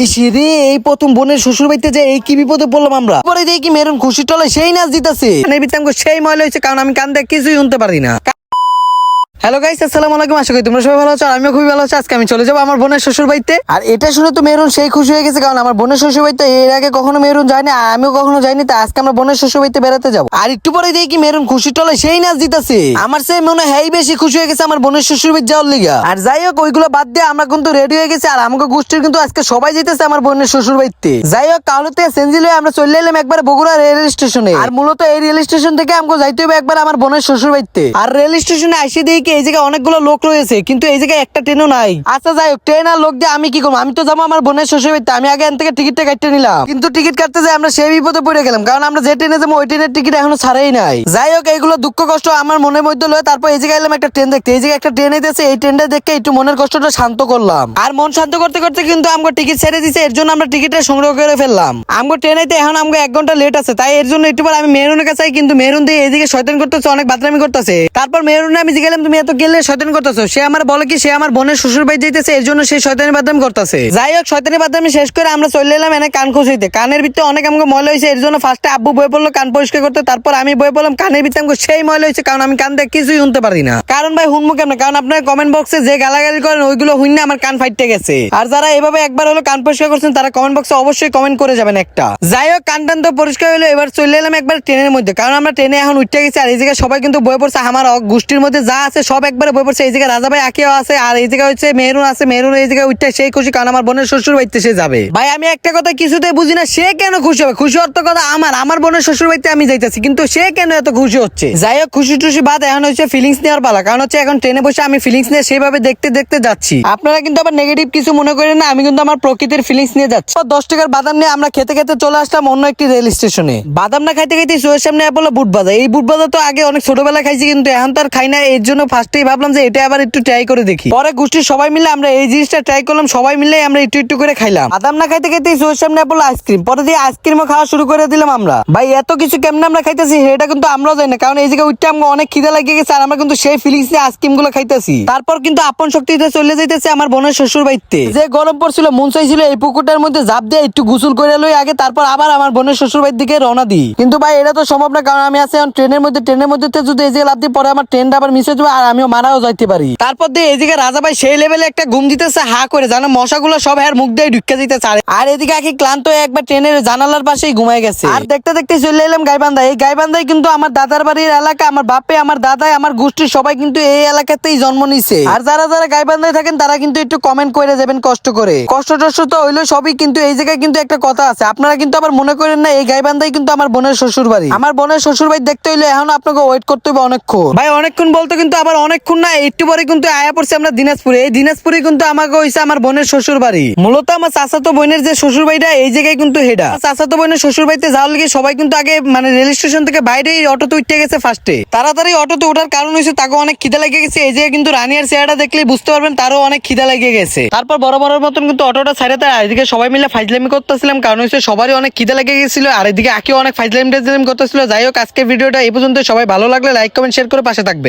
ইসিরে এই প্রথম বোনের শ্বশুর বাড়িতে যে এই কি বিপদে পড়লাম আমরা। পরে দেখি কি মেরুন খুশি টলে সেই নাচ দিতেছে, সেই ময়লা হয়েছে কারণ আমি কান দেখে কিছুই শুনতে পারি না। হ্যালো গাইস, আসসালামু আলাইকুম। আশা করি তোমরা সবাই ভালো আছো, আর আমিও খুবই ভালো আছি। আজকে আমি চলে যাবো আমার বোনের শ্বশুর বাড়িতে। আর এটা শুনে তো মেরুন সেই খুশি হয়ে গেছে, কারণ আমার বোনের শ্বশুর বাড়িতে এর আগে কখনো মেরুন যায়নি, আমিও কখনো যাইনি। তা আজকে আমরা বোনের শ্বশুর বাড়িতে বেড়াতে যাবো। আর একটু পরে দেখি মেরুন খুশি টলে সেই নাচ দিতেছে। আমার সেই মনে হয় বেশি খুশি হয়ে গেছে আমার বোনের শ্বশুর বাড়ি যাওয়ার লিগা। আর যাই হোক, ওইগুলো বাদ দিয়ে আমরা কিন্তু রেডি হয়ে গেছি, আর আমাকে গোষ্ঠীর কিন্তু আজকে সবাই যেতেছে আমার বোনের শ্বশুর বাড়িতে। যাই হোক, কাউলতে সেনজিল হয়ে আমরা চলে এলাম একবার বগুড়া রেল স্টেশনে। আর মূলত এই রেল স্টেশন থেকে আমাকে যাইতে হবে একবার আমার বোনের শ্বশুর বাড়িতে। আর রেল স্টেশনে আসে দেখি এই জায়গায় অনেকগুলো লোক রয়েছে, কিন্তু এই জায়গায় একটা ট্রেনও নাই। আচ্ছা যাই হোক, ট্রেন আর লোক দিয়ে আমি কি করবো? আমি তো যাবো আমার বোনের শ্বশুর বাড়িতে। আমি আগে এখান থেকে টিকিটটা কাটতে নিলাম, কিন্তু টিকিট কাটতে যাই আমরা সেই বিপদে পড়ে গেলাম, কারণ আমরা যে ট্রেনে যাবো ওই ট্রেনের টিকিট এখনো ছাড়াই নাই। যাই হোক, এইগুলো দুঃখ কষ্ট আমার মনের মধ্যে লয়ে তারপর এই জায়গায় এলাম একটা ট্রেন দেখতে। এই জায়গায় একটা ট্রেন এসেছে, এই ট্রেনটা দেখে একটু মনের কষ্টটা শান্ত করলাম। আর মন শান্ত করতে করতে কিন্তু আমাকে টিকিট ছেড়ে দিচ্ছে, এর জন্য আমরা টিকিটটা সংগ্রহ করে ফেললাম। আমাকে ট্রেনেতে এখন আমাকে 1 ঘন্টা লেট আছে, তাই এর জন্য একটু পর আমি মেহরুনের কাছে যাই, কিন্তু মেহরুন দিয়ে এইদিকে শয়তান করতেছে, অনেক বাতরামি করতেছে। তারপর মেহরুনে আমি জিজ্ঞাসা, তুমি এত গেলে শয়তান করতেছো? সে আমার বলে কি সে আমার বোনের শ্বশুর বাড়ি যাইতেছে, এর জন্য সেই শয়তানি বাদামি করতেছে। যাই হোক, শয়তানি বাদামি শেষ করে আমরা চলে এলাম এনে কান খুঁজতে। কানের ভিতরে অনেক আমাকে ময়লা হয়েছে, এর জন্য ফার্স্টে আব্বু বয়ে পড়লো কান পরিষ্কার করতে, তারপর আমি বয়ে পড়লাম কানের ভিতরে আমাকে সেই ময়লা হয়েছে, কারণ আমি কান দেখে কিছুই শুনতে পারি না। কারণ ভাই হুনমু কেমন? কারণ আপনার কমেন্ট বক্সে যে গালাগালি করেন ওইগুলো হুইনা আমার কান ফাইটে গেছে। আর যারা এভাবে একবার হলো কান পরিষ্কার করছেন তারা কমেন্ট বক্সে অবশ্যই কমেন্ট করে যাবেন একটা। যাই হোক, কান টান তো পরিষ্কার হলো, এবার চলে এলাম একবার ট্রেনের মধ্যে, কারণ আমরা ট্রেনে এখন উঠতে গেছি। আর এই জায়গায় সবাই কিন্তু বয়ে পড়ছে, আমার গোষ্ঠীর মধ্যে যা আছে সব একবারে বয়ে পড়ছে। এই জায়গায় রাজা ভাই আকিও আছে, আর এই জায়গায় হচ্ছে মেহরুন আছে। মেহরুন এই জায়গায় উঠতে সেই খুশি, কারণ আমার বোনের শ্বশুর বাড়িতে সে যাবে। ভাই আমি একটা কথা কিছুতেই বুঝি না, সে কেন খুশি হবে? খুশি হওয়ার তো কথা আমার বোনের শ্বশুর বাড়িতে আমি যাইতেছি, কিন্তু সে কেন এত খুশি হচ্ছে? যাই হোক, খুশি টুশি বাদ, এখন হচ্ছে ফিলিংস নেওয়ার পালা। কারণ হচ্ছে এখন ট্রেনে বসে আমি ফিলিংস নিয়ে সেইভাবে দেখতে দেখতে যাচ্ছি। আপনারা কিন্তু আবার নেগেটিভ কিছু মনে করেন না, আমি কিন্তু আমার প্রকৃতির ফিলিংস নিয়ে যাচ্ছি। 10 টাকার বাদাম নিয়ে আমরা খেতে খেতে চলে আসলাম অন্য একটি রেল স্টেশনে। বাদাম না খাইতে খাইতে চোখের সামনে বললো বুট বাজার। এই বুট বাজার তো আগে অনেক ছোটবেলা খাইছি, কিন্তু এখন তো আর খাই না। এর জন্য ফার্স্টেই ভাবলাম যে এটা আবার একটু ট্রাই করে দেখি। পরে গোষ্ঠীর সবাই মিলে আমরা এই জিনিসটা ট্রাই করলাম, সবাই মিলে আমরা একটু একটু করে খাইলাম। বাদাম না খাইতে খাইতে চোখের সামনে বললো আইসক্রিম। পরে দিয়ে আইসক্রিমও খাওয়া শুরু করে দিলাম আমরা। ভাই এত কিছু কেমন আমরা খাইতেছি এটা কিন্তু আমরাও জানি না, কারণ এই জায়গায় উঠতে আমরা অনেক খিদে লাগিয়ে গেছে, আর আমরা কিন্তু সেই ফিলিংস নিয়ে আইসক্রিম গুলো খাইতেছি। তারপর কিন্তু আপন শক্তিতে চলে যাইতেছে আমার বোনের শ্বশুর বাড়িতে। যে গরম পড়ছিল, মন চাইছিল এই পুকুরটার মধ্যে ঝাঁপ দিয়ে একটু গোসল করে লই আগে, তারপর আবার আমার বোনের শ্বশুর বাড়ির দিকে রওনা দিই। কিন্তু ভাই এটা তো সম্ভব না, কারণ আমি আছি এখন ট্রেনের মধ্যে। ট্রেনের মধ্যে যদি এই জায়গায় লাভ দিই, পরে আমার ট্রেনটা আবার মিস হয়ে যাবে, আর আমিও মারাও যাইতে পারি। তারপর দিয়ে এই জায়গায় রাজা ভাই সেই লেভেলে একটা ঘুম দিতেছে হা করে, জানো মশাগুলো সব হ্যার মুখ দিয়ে ঢুকে দিতেছে। আর এদিকে আগে ক্লান্ত হয়ে একবার ট্রেনের জানালার পাশেই ঘুমাই গেছে। আর দেখতে দেখতে চলে এলাম গাইবান্ধা। এই গাইবান্ধায় কিন্তু আমার দাদার বাড়ির এলাকা। আমার বাপে, আমার দাদাই, আমার গোষ্ঠীর সবাই কিন্তু এই এলাকাতেই জন্ম নিছে। আর যারা যারা গাইবান্ধায় থাকেন তারা কিন্তু একটু কমেন্ট করে যাবেন কষ্ট করে। কষ্ট টষ্ট তো হইলো সবই, কিন্তু এই জায়গায় কিন্তু একটা কথা আছে, আপনারা কিন্তু আবার মনে করেন না এই গাইবান্ধাই কিন্তু আমার বোনের শ্বশুর বাড়ি। আমার বোনের শ্বশুর বাড়ি দেখতে হইলে এখন আপনাকে ওয়েট করতে হবে অনেকক্ষণ। ভাই অনেকক্ষণ বলতে কিন্তু আবার অনেকক্ষণ না, একটু পরে কিন্তু আয়া পড়ছে আমরা দিনাজপুরে। এই দিনাজপুরে কিন্তু আমাকে হইছে আমার বোনের শ্বশুর বাড়ি। মূলত আমার চাচাতো বোনের যে শ্বশুর বাড়িটা এই জায়গায় কিন্তু হেডা। চাচাতো বোনের শ্বশুর বাড়িতে যাওয়ার লিগে সবাই কিন্তু আগে মানে রেল স্টেশন থেকে বাইরে অটোতে উঠতে গেছে ফার্স্টে। তাড়াতাড়ি অটোতে ওঠার কারণ হয়েছে তাকে অনেক খিদা লেগে গেছে। এই জায়গায় কিন্তু রানিয়ার চেহারাটা দেখলেই বুঝতে পারবেন তারও অনেক খিদা লেগে গেছে। তারপর বড় বড় মতন কিন্তু অটোটা ছাড়ে তার এদিকে সবাই মিলে ফাইজলামি করতেছিলাম, কারণ হচ্ছে সবারই অনেক খিদা লেগে গেছিল, আর এদিকে আকেও অনেক ফাইজলামি করতেছিল। যাই হোক, আজকের ভিডিওটা এই পর্যন্ত। সবাই ভালো লাগলে লাইক কমেন্ট শেয়ার করে পাশে থাকবে।